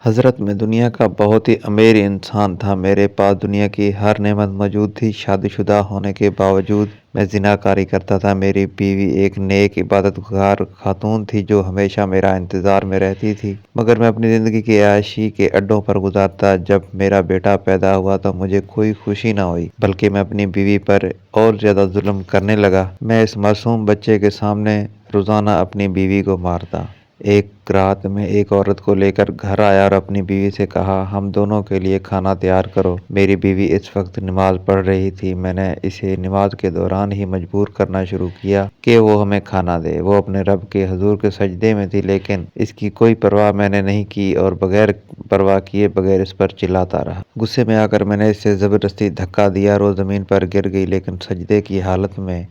حضرت میں دنیا کا بہت ہی امیر انسان تھا۔ میرے پاس دنیا کی ہر نعمت موجود تھی۔ شادی شدہ ہونے کے باوجود میں زنا کاری کرتا تھا۔ میری بیوی ایک نیک عبادت گزار خاتون تھی جو ہمیشہ میرا انتظار میں رہتی تھی، مگر میں اپنی زندگی کی عیاشی کے اڈوں پر گزارتا۔ جب میرا بیٹا پیدا ہوا تو مجھے کوئی خوشی نہ ہوئی، بلکہ میں اپنی بیوی پر اور زیادہ ظلم کرنے لگا۔ میں اس معصوم بچے کے سامنے روزانہ اپنی بیوی کو مارتا۔ ایک رات میں ایک عورت کو لے کر گھر آیا اور اپنی بیوی سے کہا، ہم دونوں کے لیے کھانا تیار کرو۔ میری بیوی اس وقت نماز پڑھ رہی تھی۔ میں نے اسے نماز کے دوران ہی مجبور کرنا شروع کیا کہ وہ ہمیں کھانا دے۔ وہ اپنے رب کے حضور کے سجدے میں تھی، لیکن اس کی کوئی پرواہ میں نے نہیں کی اور بغیر پرواہ کیے بغیر اس پر چلاتا رہا۔ غصے میں آ کر میں نے اسے زبردستی دھکا دیا اور وہ زمین پر گر گئی، لیکن سجدے کی حالت میں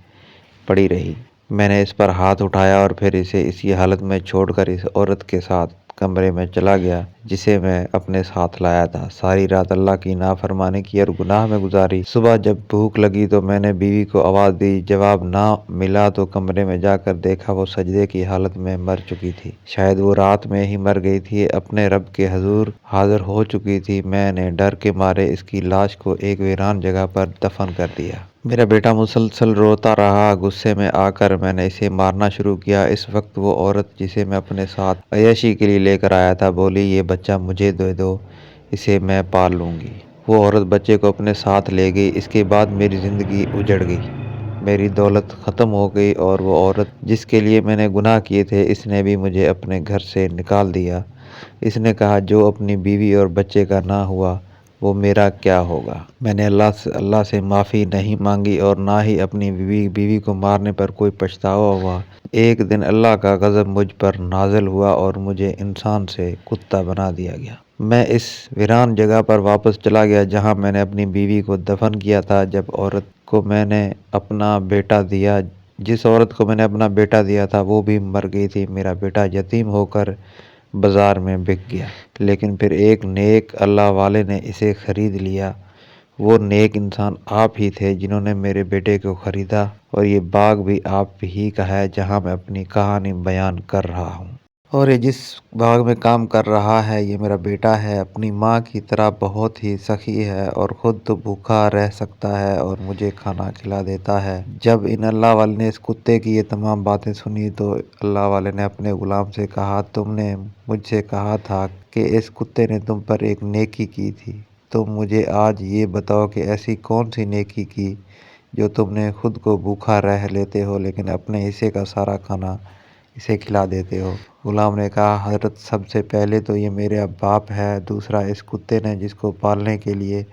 پڑی رہی۔ میں نے اس پر ہاتھ اٹھایا اور پھر اسے اسی حالت میں چھوڑ کر اس عورت کے ساتھ کمرے میں چلا گیا جسے میں اپنے ساتھ لایا تھا۔ ساری رات اللہ کی نافرمانی کی اور گناہ میں گزاری۔ صبح جب بھوک لگی تو میں نے بیوی کو آواز دی، جواب نہ ملا تو کمرے میں جا کر دیکھا وہ سجدے کی حالت میں مر چکی تھی۔ شاید وہ رات میں ہی مر گئی تھی، اپنے رب کے حضور حاضر ہو چکی تھی۔ میں نے ڈر کے مارے اس کی لاش کو ایک ویران جگہ پر دفن کر دیا۔ میرا بیٹا مسلسل روتا رہا۔ غصے میں آ کر میں نے اسے مارنا شروع کیا۔ اس وقت وہ عورت جسے میں اپنے ساتھ عیاشی کے لیے لے کر آیا تھا بولی، یہ بچہ مجھے دے دو، اسے میں پال لوں گی۔ وہ عورت بچے کو اپنے ساتھ لے گئی۔ اس کے بعد میری زندگی اجڑ گئی، میری دولت ختم ہو گئی اور وہ عورت جس کے لیے میں نے گناہ کیے تھے اس نے بھی مجھے اپنے گھر سے نکال دیا۔ اس نے کہا، جو اپنی بیوی اور بچے کا نہ ہوا وہ میرا کیا ہوگا۔ میں نے اللہ سے معافی نہیں مانگی اور نہ ہی اپنی بیوی کو مارنے پر کوئی پچھتاوا ہوا۔ ایک دن اللہ کا غضب مجھ پر نازل ہوا اور مجھے انسان سے کتا بنا دیا گیا۔ میں اس ویران جگہ پر واپس چلا گیا جہاں میں نے اپنی بیوی کو دفن کیا تھا۔ جس عورت کو میں نے اپنا بیٹا دیا تھا وہ بھی مر گئی تھی۔ میرا بیٹا یتیم ہو کر بازار میں بک گیا، لیکن پھر ایک نیک اللہ والے نے اسے خرید لیا۔ وہ نیک انسان آپ ہی تھے جنہوں نے میرے بیٹے کو خریدا، اور یہ باغ بھی آپ ہی کا ہے جہاں میں اپنی کہانی بیان کر رہا ہوں۔ اور یہ جس باغ میں کام کر رہا ہے یہ میرا بیٹا ہے۔ اپنی ماں کی طرح بہت ہی سخی ہے اور خود تو بھوکا رہ سکتا ہے اور مجھے کھانا کھلا دیتا ہے۔ جب ان اللہ والے نے اس کتے کی یہ تمام باتیں سنی تو اللہ والے نے اپنے غلام سے کہا، تم نے مجھ سے کہا تھا کہ اس کتے نے تم پر ایک نیکی کی تھی۔ تم مجھے آج یہ بتاؤ کہ ایسی کون سی نیکی کی جو تم نے خود کو بھوکا رہ لیتے ہو لیکن اپنے حصے کا سارا کھانا اسے کھلا دیتے ہو۔ غلام نے کہا، حضرت سب سے پہلے تو یہ میرا باپ ہے، دوسرا اس کتے نے جس کو پالنے کے لیے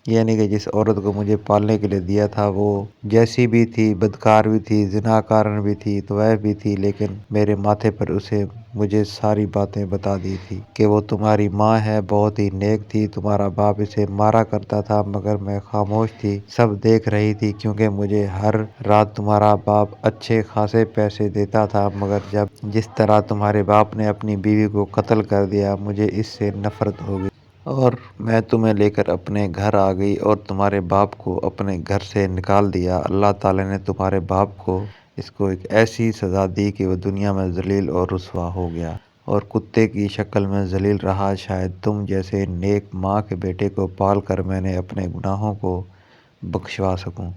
یعنی کہ جس عورت کو مجھے پالنے کے لیے دیا تھا وہ جیسی بھی تھی، بدکار بھی تھی، زناکارن بھی تھی، طویف بھی تھی، لیکن میرے ماتھے پر اسے مجھے ساری باتیں بتا دی تھی کہ وہ تمہاری ماں ہے، بہت ہی نیک تھی، تمہارا باپ اسے مارا کرتا تھا مگر میں خاموش تھی، سب دیکھ رہی تھی کیونکہ مجھے ہر رات تمہارا باپ اچھے خاصے پیسے دیتا تھا، مگر جس طرح تمہارے باپ نے اپنی بیوی کو قتل کر دیا مجھے اس سے نفرت ہو گئی اور میں تمہیں لے کر اپنے گھر آ گئی اور تمہارے باپ کو اپنے گھر سے نکال دیا۔ اللہ تعالیٰ نے تمہارے باپ کو ایک ایسی سزا دی کہ وہ دنیا میں ذلیل اور رسوا ہو گیا اور کتے کی شکل میں ذلیل رہا۔ شاید تم جیسے نیک ماں کے بیٹے کو پال کر میں نے اپنے گناہوں کو بخشوا سکوں۔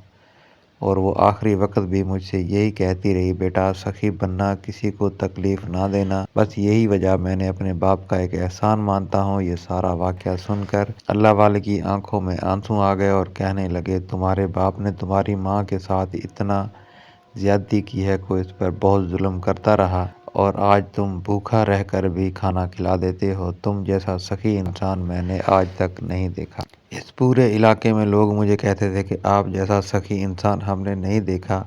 اور وہ آخری وقت بھی مجھ سے یہی کہتی رہی، بیٹا سخی بننا، کسی کو تکلیف نہ دینا، بس یہی وجہ میں نے اپنے باپ کا ایک احسان مانتا ہوں۔ یہ سارا واقعہ سن کر اللہ والے کی آنکھوں میں آنسو آ گئے اور کہنے لگے، تمہارے باپ نے تمہاری ماں کے ساتھ اتنا زیادتی کی ہے کہ اس پر بہت ظلم کرتا رہا اور آج تم بھوکا رہ کر بھی کھانا کھلا دیتے ہو۔ تم جیسا سخی انسان میں نے آج تک نہیں دیکھا۔ اس پورے علاقے میں لوگ مجھے کہتے تھے کہ آپ جیسا سخی انسان ہم نے نہیں دیکھا،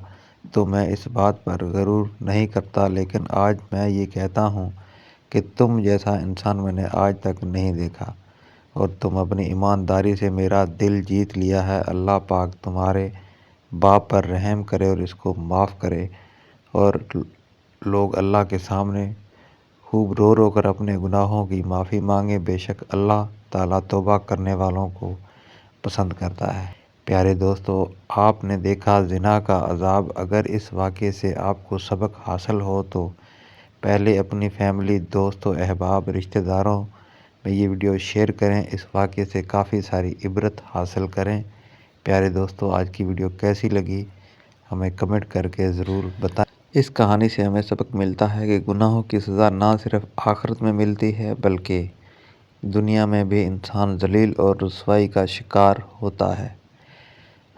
تو میں اس بات پر غرور نہیں کرتا، لیکن آج میں یہ کہتا ہوں کہ تم جیسا انسان میں نے آج تک نہیں دیکھا اور تم اپنی ایمانداری سے میرا دل جیت لیا ہے۔ اللہ پاک تمہارے باپ پر رحم کرے اور اس کو معاف کرے۔ اور لوگ اللہ کے سامنے خوب رو رو کر اپنے گناہوں کی معافی مانگے، بے شک اللہ تعالیٰ توبہ کرنے والوں کو پسند کرتا ہے۔ پیارے دوستو، آپ نے دیکھا زنا کا عذاب۔ اگر اس واقعے سے آپ کو سبق حاصل ہو تو پہلے اپنی فیملی، دوست و احباب، رشتہ داروں میں یہ ویڈیو شیئر کریں، اس واقعے سے کافی ساری عبرت حاصل کریں۔ پیارے دوستو، آج کی ویڈیو کیسی لگی ہمیں کمنٹ کر کے ضرور بتائیں۔ اس کہانی سے ہمیں سبق ملتا ہے کہ گناہوں کی سزا نہ صرف آخرت میں ملتی ہے بلکہ دنیا میں بھی انسان ذلیل اور رسوائی کا شکار ہوتا ہے۔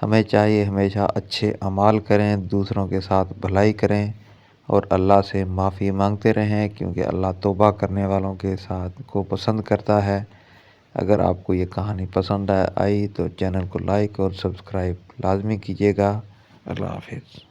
ہمیں چاہیے ہمیشہ اچھے اعمال کریں، دوسروں کے ساتھ بھلائی کریں اور اللہ سے معافی مانگتے رہیں، کیونکہ اللہ توبہ کرنے والوں کے ساتھ کو پسند کرتا ہے۔ اگر آپ کو یہ کہانی پسند آئی تو چینل کو لائک اور سبسکرائب لازمی کیجیے گا۔ اللہ حافظ۔